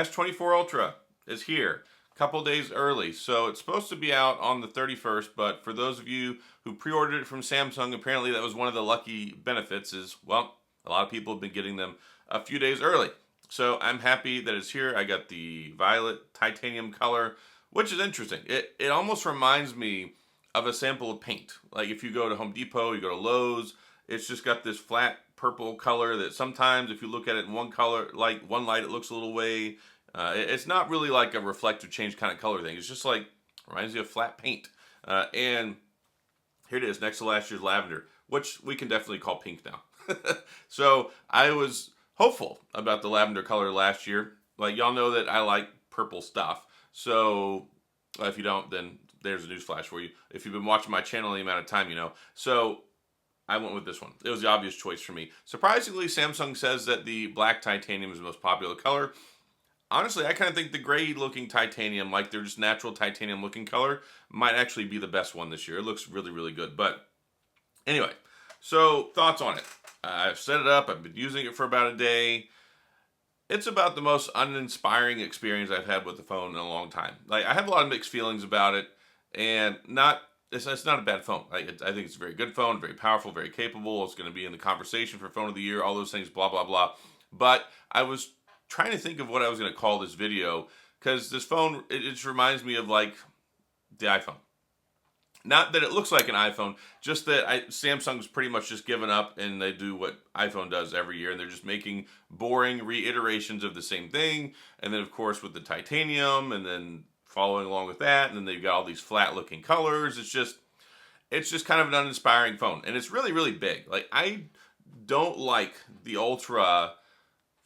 S24 Ultra is here, a couple days early. So it's supposed to be out on the 31st, but for those of you who pre-ordered it from Samsung, apparently that was one of the lucky benefits is, well, a lot of people have been getting them a few days early. So I'm happy that it's here. I got the violet titanium color, which is interesting. It almost reminds me of a sample of paint. Like if you go to Home Depot, you go to Lowe's, it's just got this flat purple color that sometimes if you look at it in one color, like one light, it looks a little way. It's not really like a reflective change kind of color thing. It's just like, reminds you of flat paint. And here it is next to last year's lavender, which we can definitely call pink now. So I was hopeful about the lavender color last year. Like y'all know that I like purple stuff. So if you don't, then there's a news flash for you. If you've been watching my channel any amount of time, you know. So I went with this one. It was the obvious choice for me. Surprisingly, Samsung says that the black titanium is the most popular color. Honestly, I kind of think the gray looking titanium, like they're just natural titanium looking color, might actually be the best one this year. It looks really, really good. But anyway, so thoughts on it. I've set it up. I've been using it for about a day. It's about the most uninspiring experience I've had with the phone in a long time. Like I have a lot of mixed feelings about it, and it's not a bad phone. I think it's a very good phone, very powerful, very capable. It's going to be in the conversation for phone of the year, all those things, blah, blah, blah. But I was trying to think of what I was going to call this video, because this phone, it just reminds me of like the iPhone. Not that it looks like an iPhone, just that Samsung's pretty much just given up and they do what iPhone does every year, and they're just making boring reiterations of the same thing. And then of course with the titanium, and then following along with that, and then they've got all these flat looking colors. It's just kind of an uninspiring phone, and it's really, really big. Like I don't like the Ultra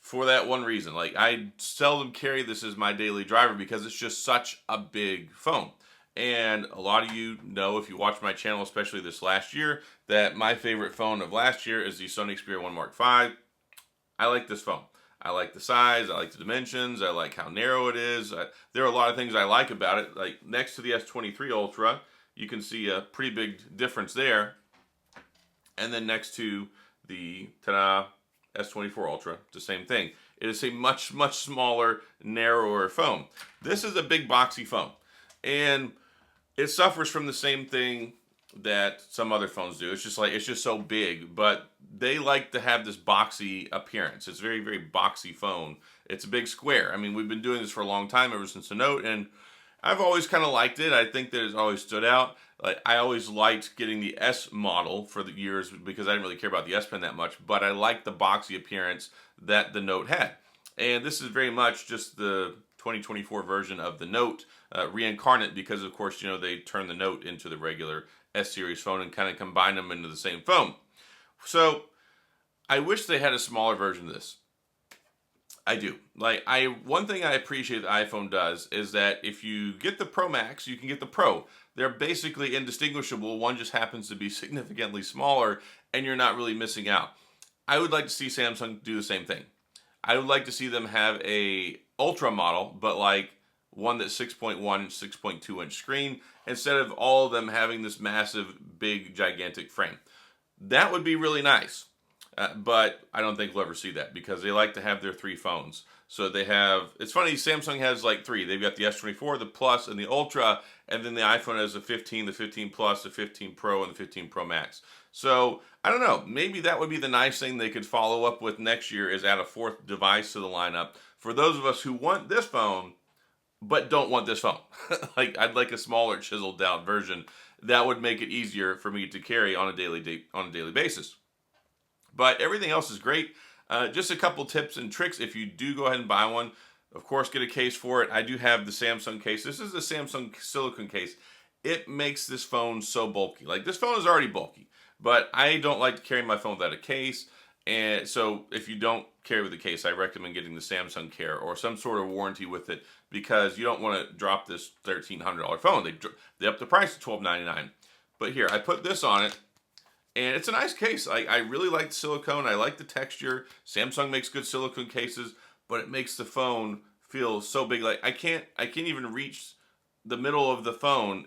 for that one reason. Like I seldom carry this as my daily driver because it's just such a big phone. And a lot of you know, if you watch my channel, especially this last year, that my favorite phone of last year is the Sony Xperia 1 Mark V. I like this phone. I like the size, I like the dimensions, I like how narrow it is. There are a lot of things I like about it. Like next to the S23 Ultra, you can see a pretty big difference there. And then next to the, ta-da, S24 Ultra, it's the same thing. It is a much, much smaller, narrower phone. This is a big boxy phone. And it suffers from the same thing that some other phones do. It's just so big, but they like to have this boxy appearance. It's a very, very boxy phone. It's a big square. I mean, we've been doing this for a long time, ever since the Note, and I've always kind of liked it. I think that it's always stood out. Like I always liked getting the S model for the years because I didn't really care about the S Pen that much, but I liked the boxy appearance that the Note had. And this is very much just the 2024 version of the Note reincarnate, because of course, you know, they turned the Note into the regular S series phone and kind of combine them into the same phone. So I wish they had a smaller version of this. I do. Like one thing I appreciate the iPhone does is that if you get the Pro Max, you can get the Pro. They're basically indistinguishable. One just happens to be significantly smaller and you're not really missing out. I would like to see Samsung do the same thing. I would like to see them have a Ultra model, but like one that's 6.1 inch, 6.2 inch screen, instead of all of them having this massive, big, gigantic frame. That would be really nice. But I don't think we'll ever see that because they like to have their three phones. So they have, it's funny, Samsung has like three. They've got the S24, the Plus, and the Ultra, and then the iPhone has the 15, the 15 Plus, the 15 Pro, and the 15 Pro Max. So I don't know, maybe that would be the nice thing they could follow up with next year, is add a fourth device to the lineup for those of us who want this phone but don't want this phone. Like I'd like a smaller, chiseled down version. That would make it easier for me to carry on a daily basis. But everything else is great. Just a couple tips and tricks if you do go ahead and buy one. Of course, get a case for it. I do have the Samsung case. This is a Samsung silicone case. It makes this phone so bulky. Like this phone is already bulky, but I don't like to carry my phone without a case. And so if you don't carry with a case, I recommend getting the Samsung Care or some sort of warranty with it, because you don't want to drop this $1,300 phone. They up the price to $1,299. But here, I put this on it. And it's a nice case. I really like the silicone. I like the texture. Samsung makes good silicone cases, but it makes the phone feel so big. Like I can't even reach the middle of the phone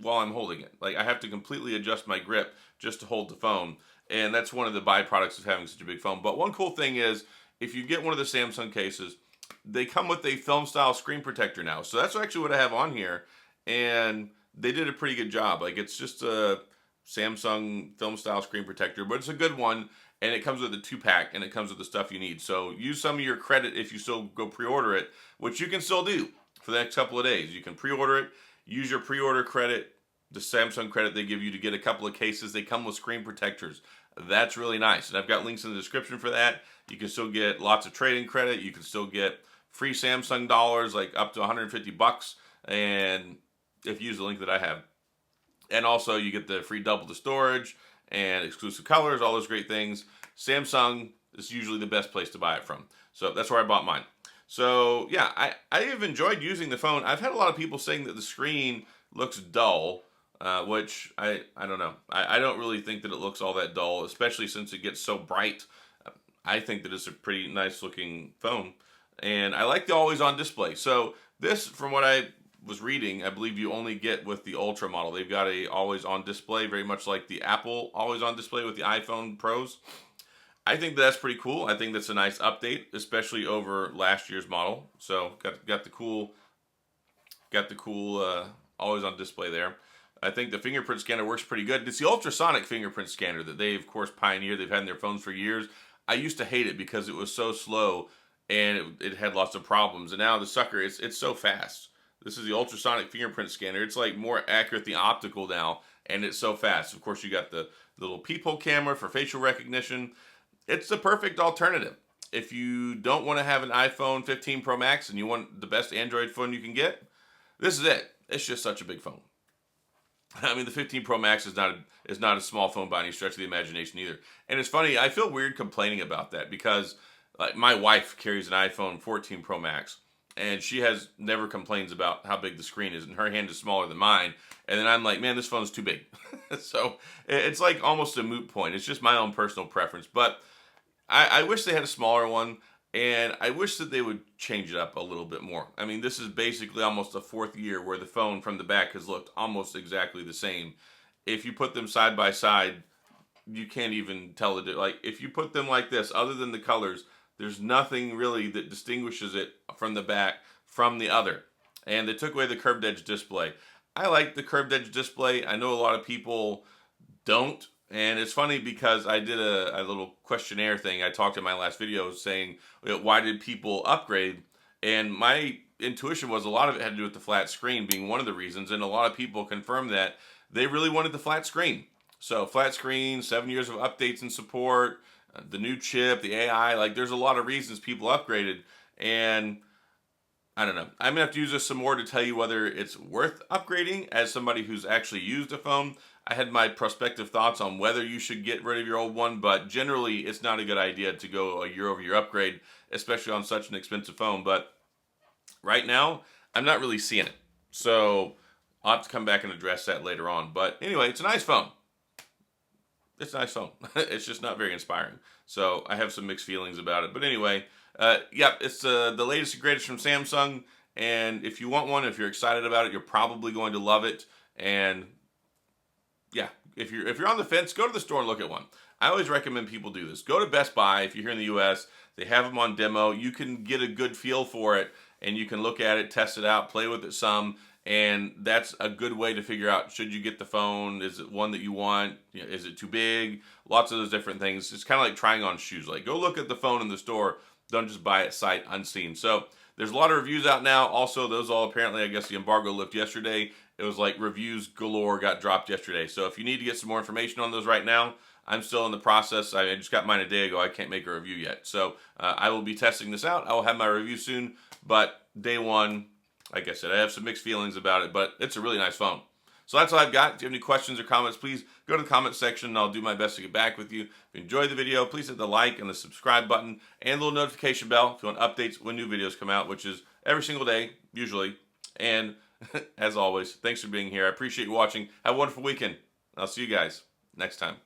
while I'm holding it. Like I have to completely adjust my grip just to hold the phone. And that's one of the byproducts of having such a big phone. But one cool thing is, if you get one of the Samsung cases, they come with a film style screen protector now. So that's actually what I have on here. And they did a pretty good job. Like, it's just a Samsung film style screen protector, but it's a good one. And it comes with a 2-pack, and it comes with the stuff you need. So use some of your credit if you still go pre-order it, which you can still do for the next couple of days. You can pre-order it, use your pre-order credit, the Samsung credit they give you to get a couple of cases. They come with screen protectors. That's really nice. And I've got links in the description for that. You can still get lots of trading credit. You can still get free Samsung dollars, like up to 150 bucks. And if you use the link that I have. And also you get the free double the storage and exclusive colors, all those great things. Samsung is usually the best place to buy it from. So that's where I bought mine. So yeah, I have enjoyed using the phone. I've had a lot of people saying that the screen looks dull, which I don't know. I don't really think that it looks all that dull, especially since it gets so bright. I think that it's a pretty nice looking phone. And I like the always on display. So this, from what I was reading, I believe you only get with the Ultra model. They've got a always on display, very much like the Apple always on display with the iPhone Pros. I think that's pretty cool. I think that's a nice update, especially over last year's model. So got the cool always on display there. I think the fingerprint scanner works pretty good. It's the ultrasonic fingerprint scanner that they, of course, pioneered. They've had in their phones for years. I used to hate it because it was so slow and it had lots of problems. And now the sucker, it's so fast. This is the ultrasonic fingerprint scanner. It's like more accurate than optical now, and it's so fast. Of course, you got the little peephole camera for facial recognition. It's the perfect alternative. If you don't want to have an iPhone 15 Pro Max and you want the best Android phone you can get, this is it. It's just such a big phone. I mean, the 15 Pro Max is not a small phone by any stretch of the imagination either. And it's funny, I feel weird complaining about that because like my wife carries an iPhone 14 Pro Max, and she never complains about how big the screen is, and her hand is smaller than mine. And then I'm like, man, this phone's too big. So it's like almost a moot point. It's just my own personal preference. But I wish they had a smaller one, and I wish that they would change it up a little bit more. I mean, this is basically almost a fourth year where the phone from the back has looked almost exactly the same. If you put them side by side, you can't even tell the difference. Like, if you put them like this, other than the colors, there's nothing really that distinguishes it from the back from the other. And they took away the curved edge display. I like the curved edge display. I know a lot of people don't. And it's funny because I did a little questionnaire thing. I talked in my last video saying, why did people upgrade? And my intuition was a lot of it had to do with the flat screen being one of the reasons. And a lot of people confirmed that they really wanted the flat screen. So flat screen, 7 years of updates and support, the new chip, the AI, like there's a lot of reasons people upgraded. And I don't know. I'm going to have to use this some more to tell you whether it's worth upgrading as somebody who's actually used a phone. I had my prospective thoughts on whether you should get rid of your old one, but generally it's not a good idea to go a year-over-year upgrade, especially on such an expensive phone. But right now, I'm not really seeing it. So I'll have to come back and address that later on. But anyway, it's a nice phone. It's a nice phone. It's just not very inspiring. So I have some mixed feelings about it. But anyway, yeah, it's the latest and greatest from Samsung. And if you want one, if you're excited about it, you're probably going to love it. And yeah, if you're on the fence, go to the store and look at one. I always recommend people do this. Go to Best Buy if you're here in the U.S. They have them on demo. You can get a good feel for it, and you can look at it, test it out, play with it some. And that's a good way to figure out, should you get the phone? Is it one that you want? Is it too big? Lots of those different things. It's kind of like trying on shoes. Like, go look at the phone in the store. Don't just buy it sight unseen. So there's a lot of reviews out now. Also, those all apparently, I guess the embargo lifted yesterday. It was like reviews galore got dropped yesterday. So if you need to get some more information on those right now, I'm still in the process. I just got mine a day ago. I can't make a review yet. So I will be testing this out. I will have my review soon. But day one, like I said, I have some mixed feelings about it, but it's a really nice phone. So that's all I've got. If you have any questions or comments, please go to the comment section and I'll do my best to get back with you. If you enjoyed the video, please hit the like and the subscribe button and the little notification bell if you want updates when new videos come out, which is every single day, usually. And as always, thanks for being here. I appreciate you watching. Have a wonderful weekend. I'll see you guys next time.